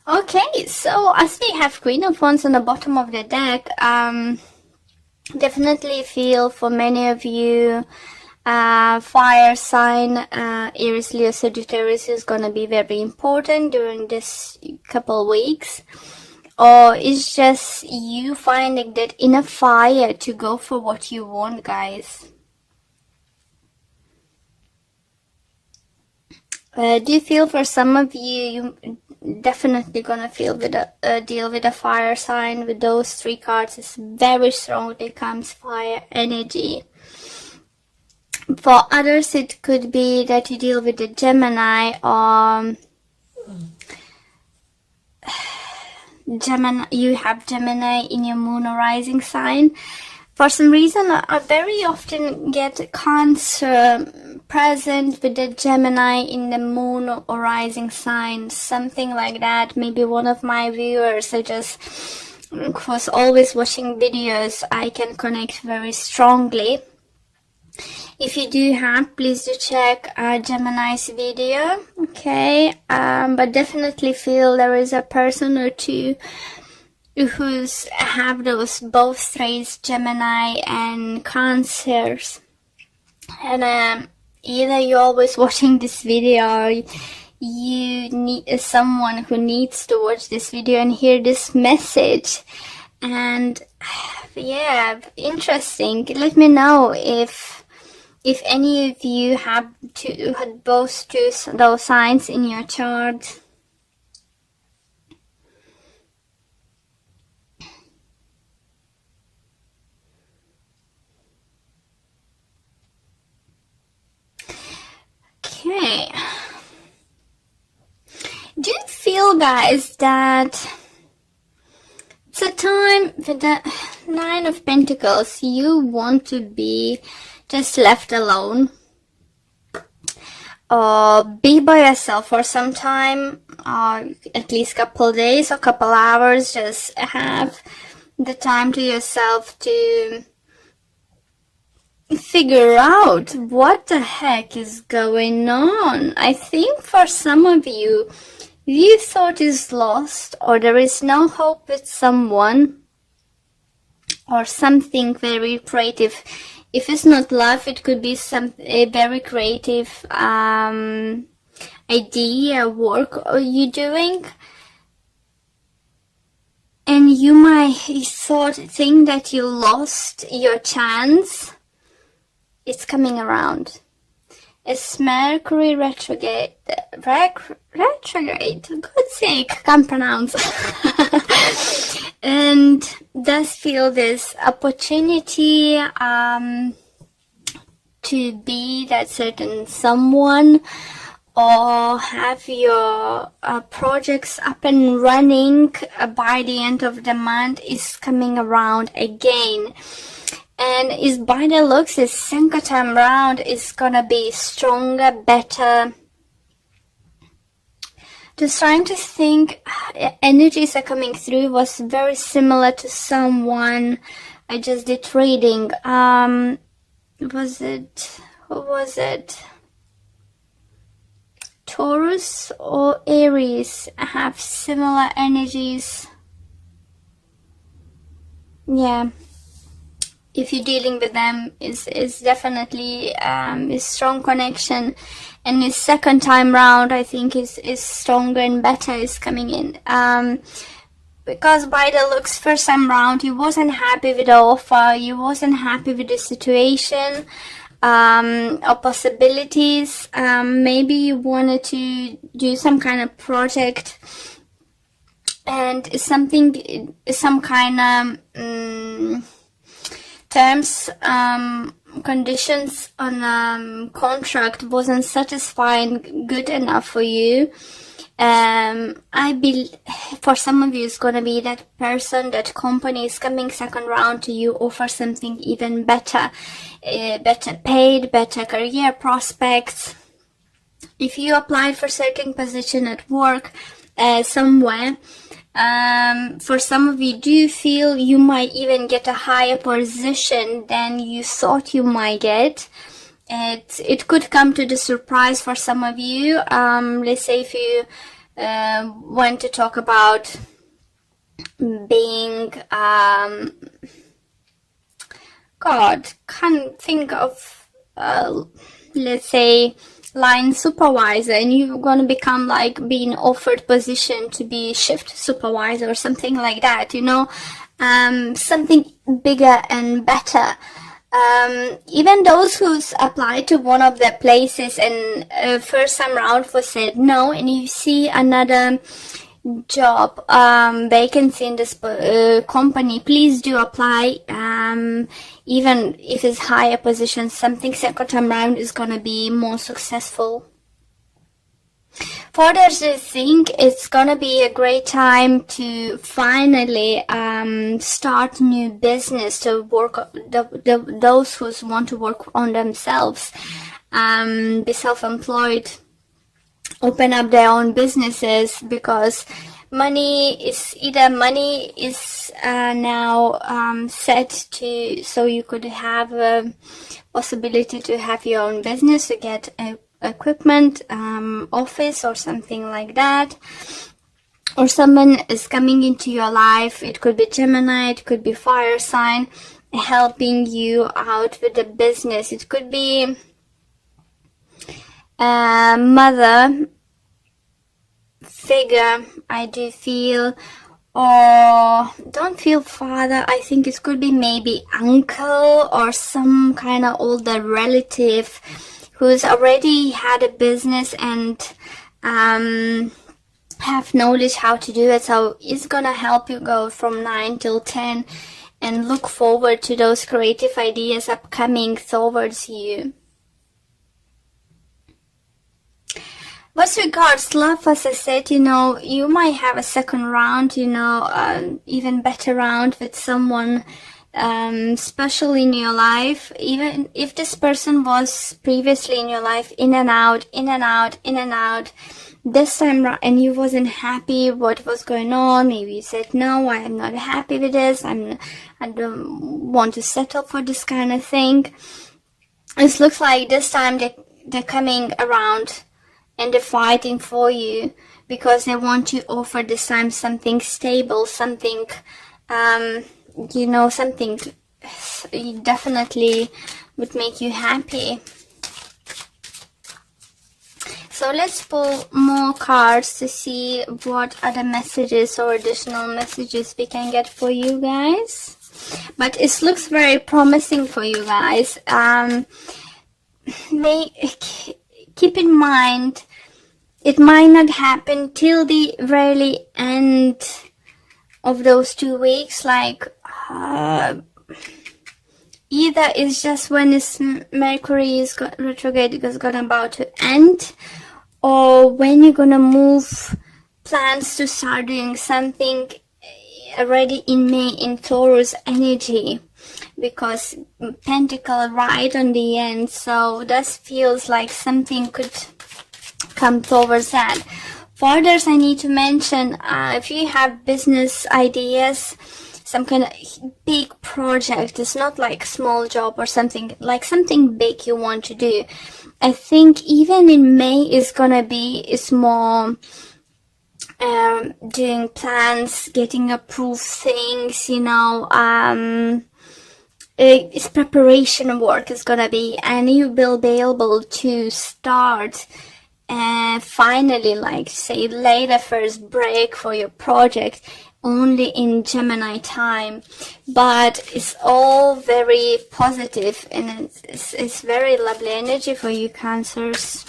Okay, so as we have Queen of Wands on the bottom of the deck, definitely feel for many of you, fire sign, Aries, Leo, Sagittarius is going to be very important during this couple weeks. Or it's just you finding that inner fire to go for what you want, guys. Do you feel for some of you, you definitely gonna feel with a deal with a fire sign with those three cards. It's very strong when it comes fire energy. For others, it could be that you deal with a Gemini or you have Gemini in your moon or rising sign. For some reason, I very often get Cancer present with the Gemini in the moon or rising sign, something like that. Maybe one of my viewers, I just was always watching videos, I can connect very strongly. If you do have, please do check Gemini's video, okay? But definitely feel there is a person or two who's have those both traits, Gemini and Cancers. And either you're always watching this video or you need someone who needs to watch this video and hear this message. And yeah, interesting. Let me know if any of you have both those signs in your chart. Okay. Do you feel, guys, that it's a time with the Nine of Pentacles, you want to be just left alone? Or be by yourself for some time, or at least couple days or couple hours, just have the time to yourself to figure out what the heck is going on. I think for some of you, you thought is lost, or there is no hope with someone, or something very creative. If it's not love, it could be a very creative idea, work you're doing, and you might think that you lost your chance. It's coming around. It's Mercury retrograde. Retrograde. God's sake, can't pronounce. And does feel this opportunity to be that certain someone, or have your projects up and running by the end of the month is coming around again. And is by the looks, this second time round is gonna be stronger, better. Just trying to think, energies are coming through, was very similar to someone I just did reading. Who was it? Taurus or Aries have similar energies. Yeah. If you're dealing with them, is definitely a strong connection, and his second time round, I think, is stronger and better, is coming in. Because by the looks, first time round, you wasn't happy with the offer, you wasn't happy with the situation, or possibilities. Maybe you wanted to do some kind of project, and some kind of terms, conditions on contract wasn't satisfying good enough for you. I believe for some of you it's gonna be that person, that company is coming second round to you, offer something even better, better paid, better career prospects. If you applied for certain position at work somewhere, for some of you, do you feel you might even get a higher position than you thought you might get? It could come to the surprise for some of you. Let's say if you want to talk about being God, can't think of let's say line supervisor, and you're going to become like being offered position to be shift supervisor or something like that, you know, something bigger and better. Even those who's applied to one of the places and first time round was said no, and you see another job vacancy in this company, please do apply. Even if it's higher position, something second time round is gonna be more successful. For others, I think it's gonna be a great time to finally start new business, to work those who want to work on themselves, be self-employed, open up their own businesses, because money is now set to, so you could have a possibility to have your own business, to get equipment, office or something like that. Or someone is coming into your life, it could be Gemini, it could be fire sign, helping you out with the business. It could be mother figure, I do feel, or don't feel father. I think it could be maybe uncle or some kind of older relative who's already had a business and have knowledge how to do it, so it's gonna help you go from 9 till 10 and look forward to those creative ideas upcoming towards you. With regards love, as I said, you know, you might have a second round, you know, even better round with someone special in your life. Even if this person was previously in your life, in and out, in and out, in and out, this time and you wasn't happy what was going on, maybe you said no, I am not happy with this, I don't want to settle for this kind of thing. It looks like this time they're coming around and they're fighting for you, because they want to offer this time something stable, something you know, something definitely would make you happy. So let's pull more cards to see what other messages or additional messages we can get for you guys. But it looks very promising for you guys. Keep in mind, it might not happen till the very end of those 2 weeks. Like either it's just when this Mercury is retrograde is gonna about to end, or when you're gonna move plans to start doing something already in May in Taurus energy, because Pentacle right on the end, so this feels like something could come towards that. For others, I need to mention, if you have business ideas, some kind of big project, it's not like small job or something, like something big you want to do, I think even in May is gonna be, it's more doing plans, getting approved things, you know, it's preparation work is gonna be, and you will be able to start finally, like say later first break for your project only in Gemini time. But it's all very positive, and it's very lovely energy for you Cancers.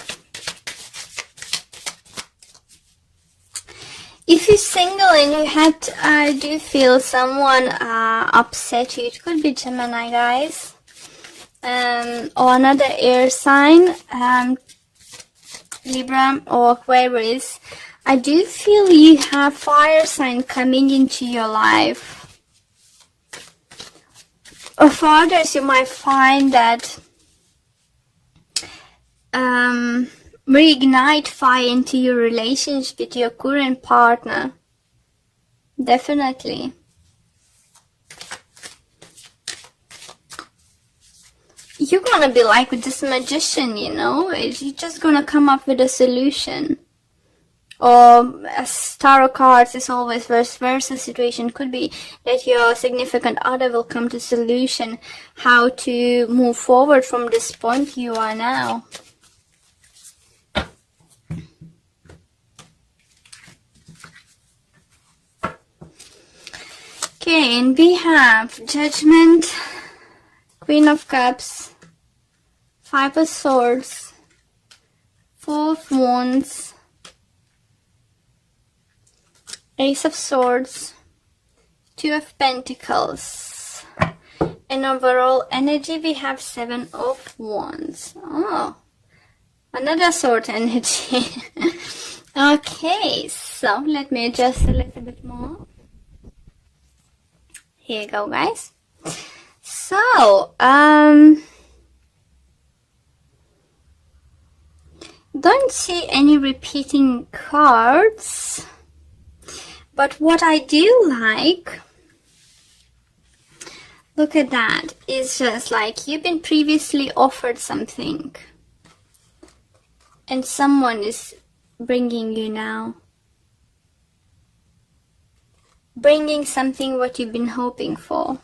If you're single and you had, do feel someone upset you, it could be Gemini, guys, or another air sign, Libra or Aquarius. I do feel you have fire sign coming into your life. Or for others, you might find that reignite fire into your relationship with your current partner. Definitely. You're gonna be like with this magician, you know, you're just gonna come up with a solution. Or as tarot cards is always vice versa situation, could be that your significant other will come to solution how to move forward from this point you are now. Okay, and we have Judgment, Queen of Cups, Five of Swords, Four of Wands, Ace of Swords, Two of Pentacles. And overall energy we have Seven of Wands. Oh, another sword energy. Okay, so let me adjust a little bit more. Here you go, guys. So, don't see any repeating cards, but what I do like, look at that, is just like you've been previously offered something and someone is bringing you now. Bringing something what you've been hoping for.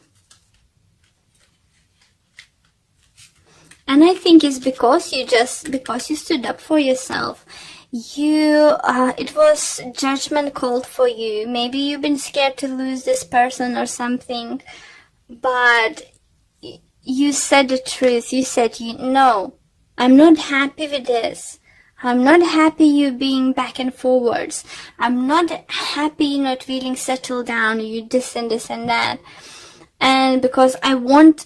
And I think it's because you stood up for yourself. It was judgment called for you. Maybe you've been scared to lose this person or something, but you said the truth. You said, no, I'm not happy with this. I'm not happy you being back and forwards. I'm not happy not feeling settled down. You this and this and that. And because I want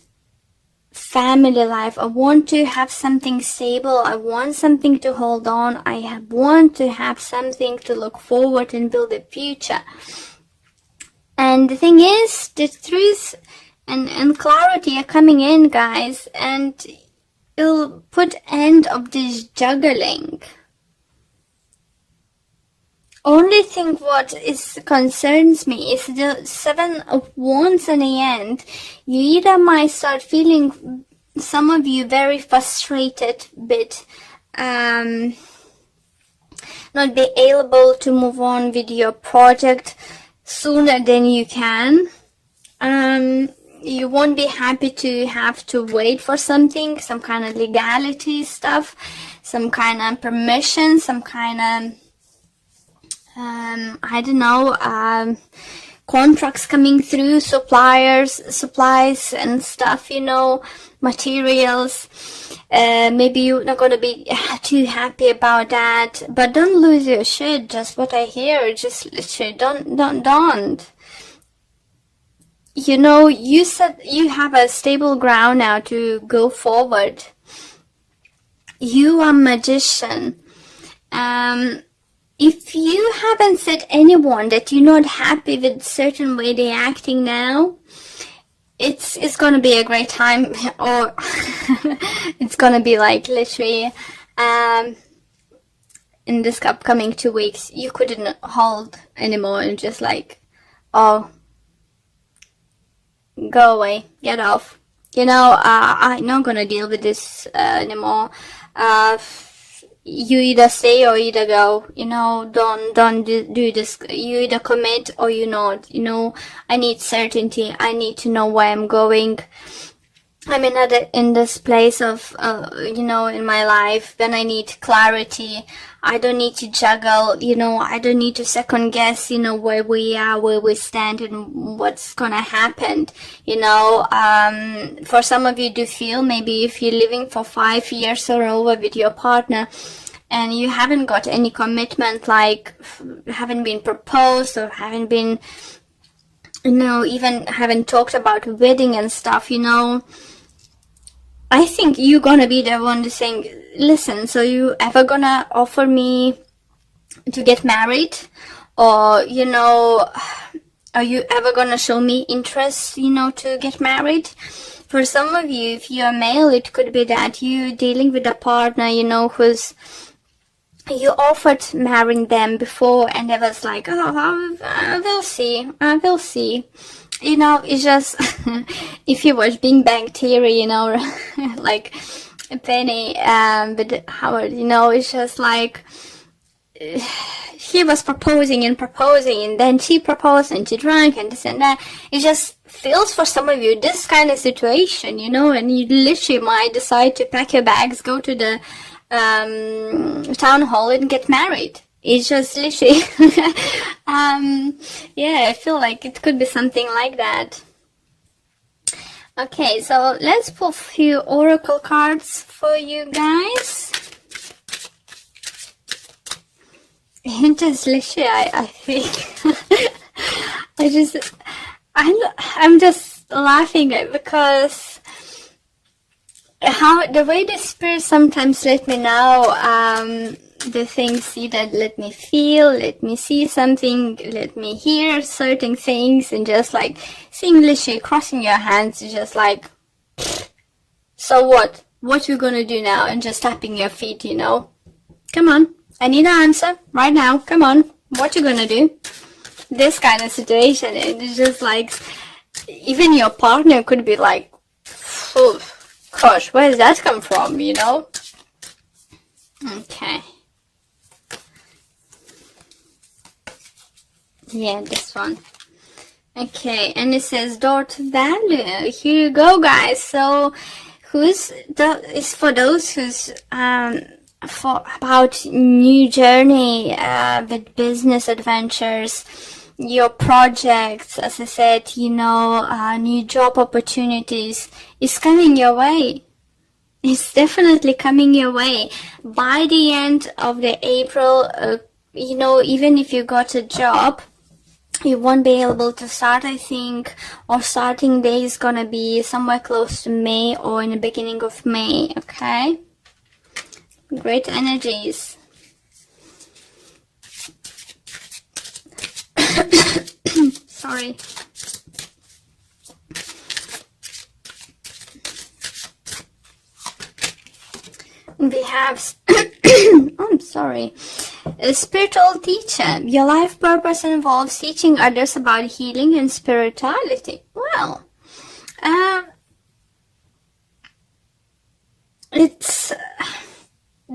family life, I want to have something stable. I want something to hold on. I want to have something to look forward and build a future. And the thing is, the truth and clarity are coming in, guys, and it'll put end of this juggling. Only thing what concerns me is the Seven of Wands in the end. You either might start feeling, some of you, very frustrated, bit not be able to move on with your project sooner than you can. You won't be happy to have to wait for something, some kind of legality stuff, some kind of permission, some kind of, I don't know, contracts coming through, supplies and stuff, materials. Maybe you're not going to be too happy about that, but don't lose your shit. Just what I hear, just literally don't. You said you have a stable ground now to go forward. You are magician. If you haven't said anyone that you're not happy with certain way they're acting now, it's gonna be a great time, or it's gonna be like literally in this upcoming 2 weeks you couldn't hold anymore and just like, oh, go away, get off. I'm not gonna deal with this anymore. You either stay or either go. Don't do this. You either commit or you not. I need certainty. I need to know where I'm going. I'm in this place of, in my life, then I need clarity. I don't need to juggle, I don't need to second guess, where we are, where we stand and what's gonna happen, For some of you do feel, maybe if you're living for 5 years or over with your partner and you haven't got any commitment, like haven't been proposed or haven't been, even haven't talked about wedding and stuff, I think you're gonna be the one saying, listen, so you ever gonna offer me to get married? Or, are you ever gonna show me interest, to get married? For some of you, if you're male, it could be that you're dealing with a partner, who's, you offered marrying them before and they was like, oh, I will see. It's just, if you watch Big Bang Theory, like Penny with Howard, it's just like, he was proposing and proposing, and then she proposed and she drank and this and that. It just feels for some of you this kind of situation, you know, and you literally might decide to pack your bags, go to the town hall and get married. It's just literally, yeah, I feel like it could be something like that. Okay, so let's pull a few oracle cards for you guys. And just literally, I think, I'm just laughing because how the way the spirit sometimes let me know the things that let me feel, let me see something, let me hear certain things, and just like seeing literally crossing your hands, just like, so what you gonna do now, and just tapping your feet, you know, come on, I need an answer right now, come on, what you gonna do? This kind of situation. And it's just like, even your partner could be like, oh, gosh, where does that come from, you know? Okay. Yeah, this one. Okay, and it says door to value. Here you go, guys. So it's for those who's about new journey with business adventures, your projects, as I said, you know, new job opportunities is coming your way. It's definitely coming your way. By the end of the April, you know, even if you got a job, you won't be able to start, I think, or starting day is gonna be somewhere close to May or in the beginning of May, okay? Great energies. Sorry. We have, I'm sorry, a spiritual teacher. Your life purpose involves teaching others about healing and spirituality. Well, it's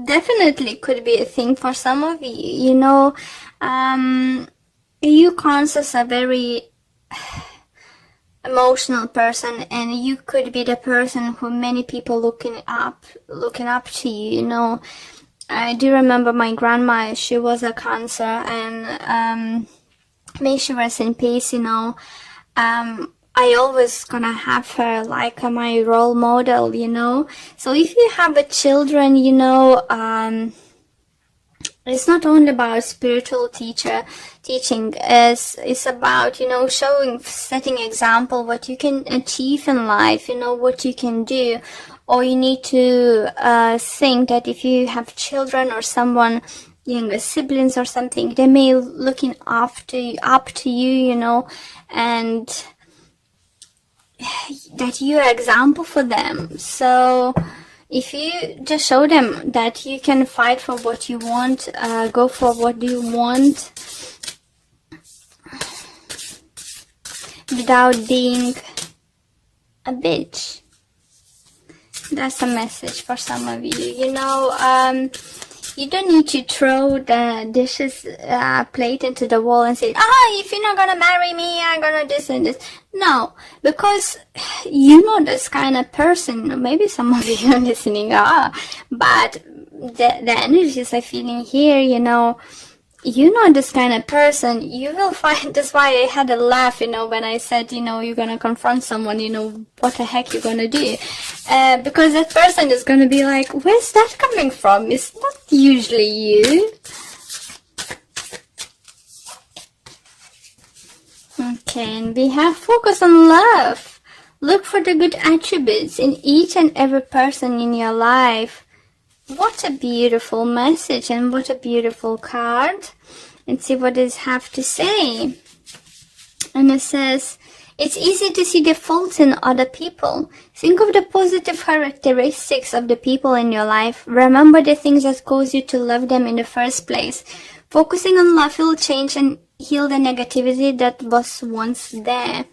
definitely could be a thing for some of you. You know, you Cancers are very emotional person, and you could be the person who many people looking up to you, you know. I do remember my grandma, she was a Cancer, and may she rest in peace, you know. I always gonna have her like my role model, you know. So if you have a children, you know, it's not only about spiritual teaching, it's about, you know, setting example what you can achieve in life, you know, what you can do. Or you need to think that if you have children or someone, younger siblings or something, they may looking up to you, you know, and that you're an example for them. So if you just show them that you can fight for what you want, go for what you want without being a bitch. That's a message for some of you. You know, you don't need to throw the dishes plate into the wall and say, if you're not gonna marry me, I'm gonna this and this. No, because you know this kind of person. Maybe some of you are listening are, but the energies I'm feeling here, you know, you're not this kind of person. You will find, that's why I had a laugh, you know, when I said, you know, you're gonna confront someone, you know, what the heck you're gonna do, because that person is gonna be like, where's that coming from? It's not usually you. Okay, and we have focus on love. Look for the good attributes in each and every person in your life. What a beautiful message, and what a beautiful card. And see what it have to say. And it says, it's easy to see the faults in other people. Think of the positive characteristics of the people in your life. Remember the things that cause you to love them in the first place. Focusing on love will change and heal the negativity that was once there.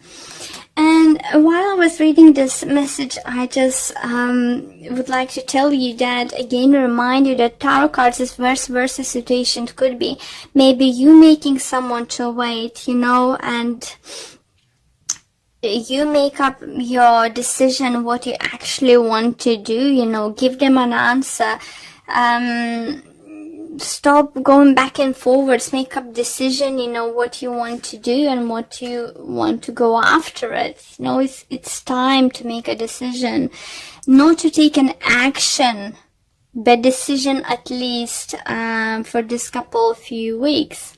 And while I was reading this message, I just would like to tell you that, again, remind you that tarot cards is vice versa situation. Could be maybe you making someone to wait, you know, and you make up your decision what you actually want to do, you know, give them an answer. Stop going back and forwards, make up decision, you know, what you want to do and what you want to go after it. You know, it's time to make a decision, not to take an action, but decision at least for this few weeks.